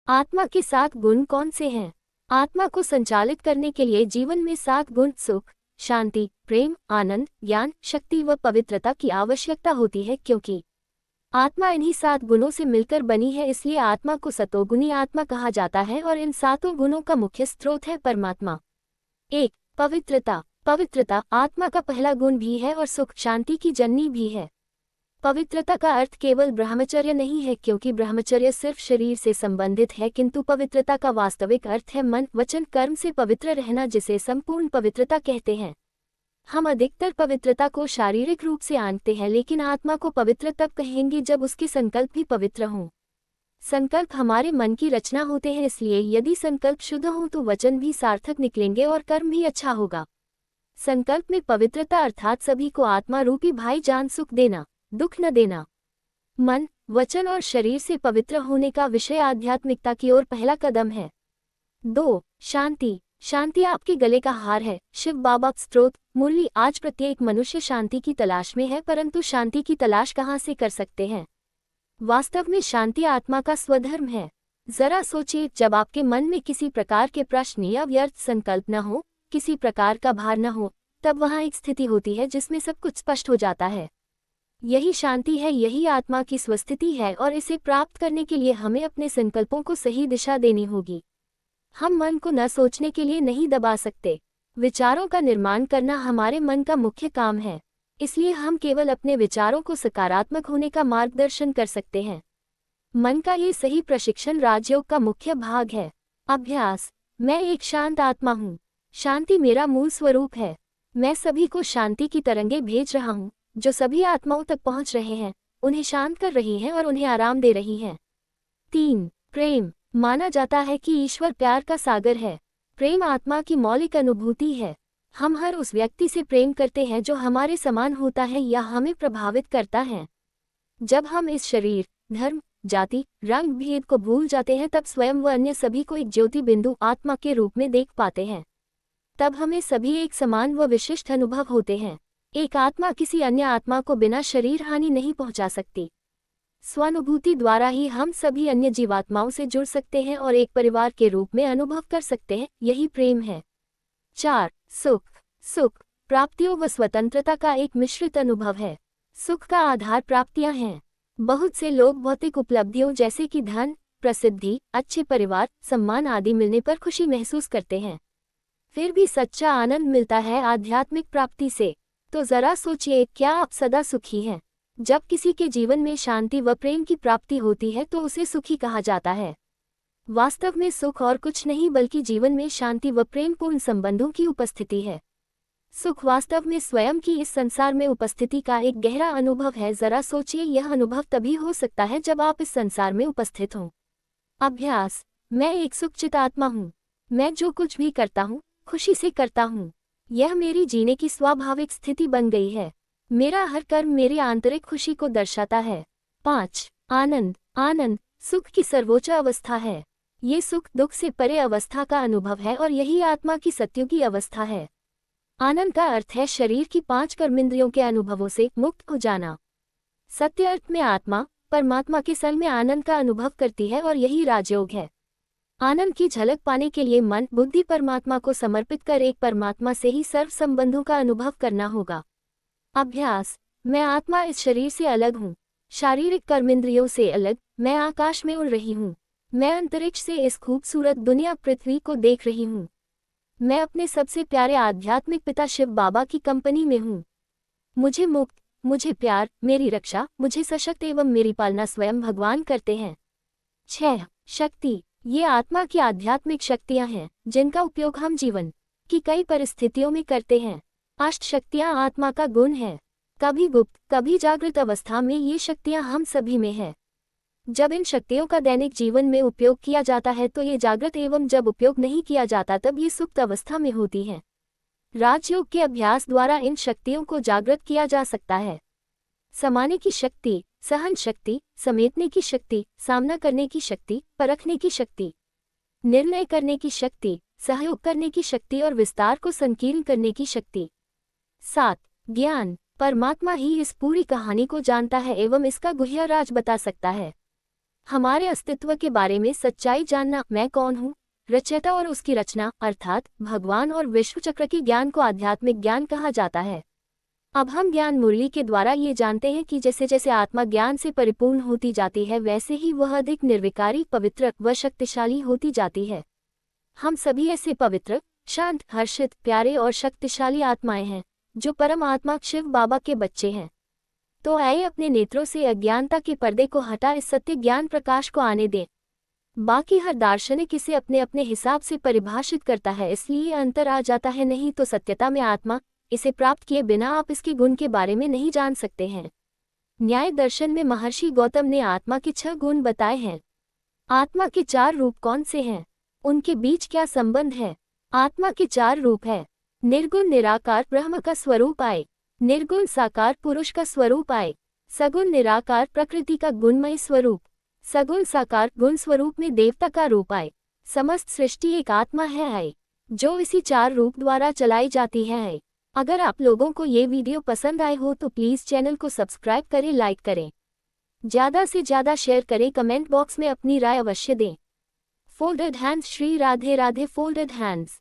आत्मा के 7 गुण कौन से हैं? आत्मा को संचालित करने के लिए जीवन में 7 गुण सुख, शांति, प्रेम, आनंद, ज्ञान, शक्ति व पवित्रता की आवश्यकता होती है, क्योंकि आत्मा इन्हीं 7 गुणों से मिलकर बनी है। इसलिए आत्मा को सतोगुणी आत्मा कहा जाता है और इन 7 गुणों का मुख्य स्रोत है परमात्मा। 1. पवित्रता। पवित्रता आत्मा का पहला गुण भी है और सुख शांति की जननी भी है। पवित्रता का अर्थ केवल ब्रह्मचर्य नहीं है, क्योंकि ब्रह्मचर्य सिर्फ शरीर से संबंधित है, किंतु पवित्रता का वास्तविक अर्थ है मन, वचन, कर्म से पवित्र रहना, जिसे संपूर्ण पवित्रता कहते हैं। हम अधिकतर पवित्रता को शारीरिक रूप से आंकते हैं, लेकिन आत्मा को पवित्र तब कहेंगे जब उसके संकल्प भी पवित्र हों। संकल्प हमारे मन की रचना होते हैं, इसलिए यदि संकल्प शुद्ध हों तो वचन भी सार्थक निकलेंगे और कर्म भी अच्छा होगा। संकल्प में पवित्रता अर्थात सभी को आत्मा रूपी भाईजान सुख देना, दुख न देना। मन, वचन और शरीर से पवित्र होने का विषय आध्यात्मिकता की ओर पहला कदम है। 2. शांति। शांति आपके गले का हार है। शिव बाबा स्त्रोत मुरली। आज प्रत्येक मनुष्य शांति की तलाश में है, परंतु शांति की तलाश कहाँ से कर सकते हैं? वास्तव में शांति आत्मा का स्वधर्म है। जरा सोचिए, जब आपके मन में किसी प्रकार के प्रश्न या व्यर्थ संकल्प न हो, किसी प्रकार का भार न हो, तब वहाँ एक स्थिति होती है जिसमें सब कुछ स्पष्ट हो जाता है। यही शांति है, यही आत्मा की स्वस्थिति है, और इसे प्राप्त करने के लिए हमें अपने संकल्पों को सही दिशा देनी होगी। हम मन को न सोचने के लिए नहीं दबा सकते। विचारों का निर्माण करना हमारे मन का मुख्य काम है, इसलिए हम केवल अपने विचारों को सकारात्मक होने का मार्गदर्शन कर सकते हैं। मन का ये सही प्रशिक्षण राजयोग का मुख्य भाग है। अभ्यास। मैं एक शांत आत्मा हूँ। शांति मेरा मूल स्वरूप है। मैं सभी को शांति की तरंगें भेज रहा हूँ, जो सभी आत्माओं तक पहुँच रहे हैं, उन्हें शांत कर रही हैं और उन्हें आराम दे रही हैं। 3. प्रेम। माना जाता है कि ईश्वर प्यार का सागर है। प्रेम आत्मा की मौलिक अनुभूति है। हम हर उस व्यक्ति से प्रेम करते हैं जो हमारे समान होता है या हमें प्रभावित करता है। जब हम इस शरीर, धर्म, जाति, रंग भेद को भूल जाते हैं, तब स्वयं व अन्य सभी को एक ज्योति बिंदु आत्मा के रूप में देख पाते हैं। तब हमें सभी एक समान व विशिष्ट अनुभव होते हैं। एक आत्मा किसी अन्य आत्मा को बिना शरीर हानि नहीं पहुंचा सकती। स्वानुभूति द्वारा ही हम सभी अन्य जीवात्माओं से जुड़ सकते हैं और एक परिवार के रूप में अनुभव कर सकते हैं। यही प्रेम है। 4. सुख। सुख प्राप्तियों व स्वतंत्रता का एक मिश्रित अनुभव है। सुख का आधार प्राप्तियां हैं। बहुत से लोग भौतिक उपलब्धियों जैसे कि धन, प्रसिद्धि, अच्छे परिवार, सम्मान आदि मिलने पर खुशी महसूस करते हैं। फिर भी सच्चा आनंद मिलता है आध्यात्मिक प्राप्ति से। तो जरा सोचिए, क्या आप सदा सुखी हैं? जब किसी के जीवन में शांति व प्रेम की प्राप्ति होती है तो उसे सुखी कहा जाता है। वास्तव में सुख और कुछ नहीं बल्कि जीवन में शांति व प्रेमपूर्ण संबंधों की उपस्थिति है। सुख वास्तव में स्वयं की इस संसार में उपस्थिति का एक गहरा अनुभव है। जरा सोचिए, यह अनुभव तभी हो सकता है जब आप इस संसार में उपस्थित हों। अभ्यास। मैं एक सुखचित आत्मा हूँ। मैं जो कुछ भी करता हूँ, खुशी से करता हूँ। यह मेरी जीने की स्वाभाविक स्थिति बन गई है। मेरा हर कर्म मेरी आंतरिक खुशी को दर्शाता है। 5. आनंद। आनंद सुख की सर्वोच्च अवस्था है। ये सुख दुख से परे अवस्था का अनुभव है और यही आत्मा की सत्युगी अवस्था है। आनंद का अर्थ है शरीर की 5 कर्मेंद्रियों के अनुभवों से मुक्त हो जाना। सत्य अर्थ में आत्मा परमात्मा के संग में आनंद का अनुभव करती है और यही राजयोग है। आनंद की झलक पाने के लिए मन, बुद्धि परमात्मा को समर्पित कर एक परमात्मा से ही सर्व संबंधों का अनुभव करना होगा। अभ्यास। मैं आत्मा इस शरीर से अलग हूँ, शारीरिक कर्मेंद्रियों से अलग। मैं आकाश में उड़ रही हूँ। मैं अंतरिक्ष से इस खूबसूरत दुनिया पृथ्वी को देख रही हूँ। मैं अपने सबसे प्यारे आध्यात्मिक पिता शिव बाबा की कंपनी में हूँ। मुझे मुक्त, मुझे प्यार, मेरी रक्षा, मुझे सशक्त एवं मेरी पालना स्वयं भगवान करते हैं। 6. शक्ति। ये आत्मा की आध्यात्मिक शक्तियाँ हैं जिनका उपयोग हम जीवन की कई परिस्थितियों में करते हैं। 8 शक्तियाँ आत्मा का गुण है। कभी गुप्त, कभी जागृत अवस्था में ये शक्तियाँ हम सभी में है। जब इन शक्तियों का दैनिक जीवन में उपयोग किया जाता है तो ये जागृत, एवं जब उपयोग नहीं किया जाता तब ये सुप्त अवस्था में होती हैं। राजयोग के अभ्यास द्वारा इन शक्तियों को जागृत किया जा सकता है। समाने की शक्ति, सहन शक्ति, समेटने की शक्ति, सामना करने की शक्ति, परखने की शक्ति, निर्णय करने की शक्ति, सहयोग करने की शक्ति और विस्तार को संकीर्ण करने की शक्ति। 7. ज्ञान। परमात्मा ही इस पूरी कहानी को जानता है एवं इसका गुह्य राज बता सकता है। हमारे अस्तित्व के बारे में सच्चाई जानना, मैं कौन हूँ, रचयिता और उसकी रचना अर्थात भगवान और विश्व चक्र के ज्ञान को आध्यात्मिक ज्ञान कहा जाता है। अब हम ज्ञान मुरली के द्वारा ये जानते हैं कि जैसे जैसे आत्मा ज्ञान से परिपूर्ण होती जाती है वैसे ही वह अधिक निर्विकारी, पवित्र व शक्तिशाली होती जाती है। हम सभी ऐसे पवित्र, शांत, हर्षित, प्यारे और शक्तिशाली आत्माएं हैं जो परम आत्मा शिव बाबा के बच्चे हैं। तो आइए अपने नेत्रों से अज्ञानता के पर्दे को हटा इस सत्य ज्ञान प्रकाश को आने दें। बाकी हर दार्शनिक इसे अपने अपने हिसाब से परिभाषित करता है, इसलिए अंतर आ जाता है, नहीं तो सत्यता में आत्मा। इसे प्राप्त किए बिना आप इसके गुण के बारे में नहीं जान सकते हैं। न्याय दर्शन में महर्षि गौतम ने आत्मा के 6 गुण बताए हैं। आत्मा के 4 रूप कौन से हैं? उनके बीच क्या संबंध है? आत्मा के 4 रूप है। निर्गुण निराकार ब्रह्म का स्वरूप आए, निर्गुण साकार पुरुष का स्वरूप आए, सगुण निराकार प्रकृति का गुणमय स्वरूप, सगुण साकार गुण स्वरूप में देवता का रूप आए। समस्त सृष्टि एक आत्मा है आए, जो इसी 4 रूप द्वारा चलाई जाती है आए। अगर आप लोगों को ये वीडियो पसंद आए हो तो प्लीज़ चैनल को सब्सक्राइब करें, लाइक करें, ज़्यादा से ज़्यादा शेयर करें, कमेंट बॉक्स में अपनी राय अवश्य दें। Folded hands, Shri Radhe Radhe. Folded hands.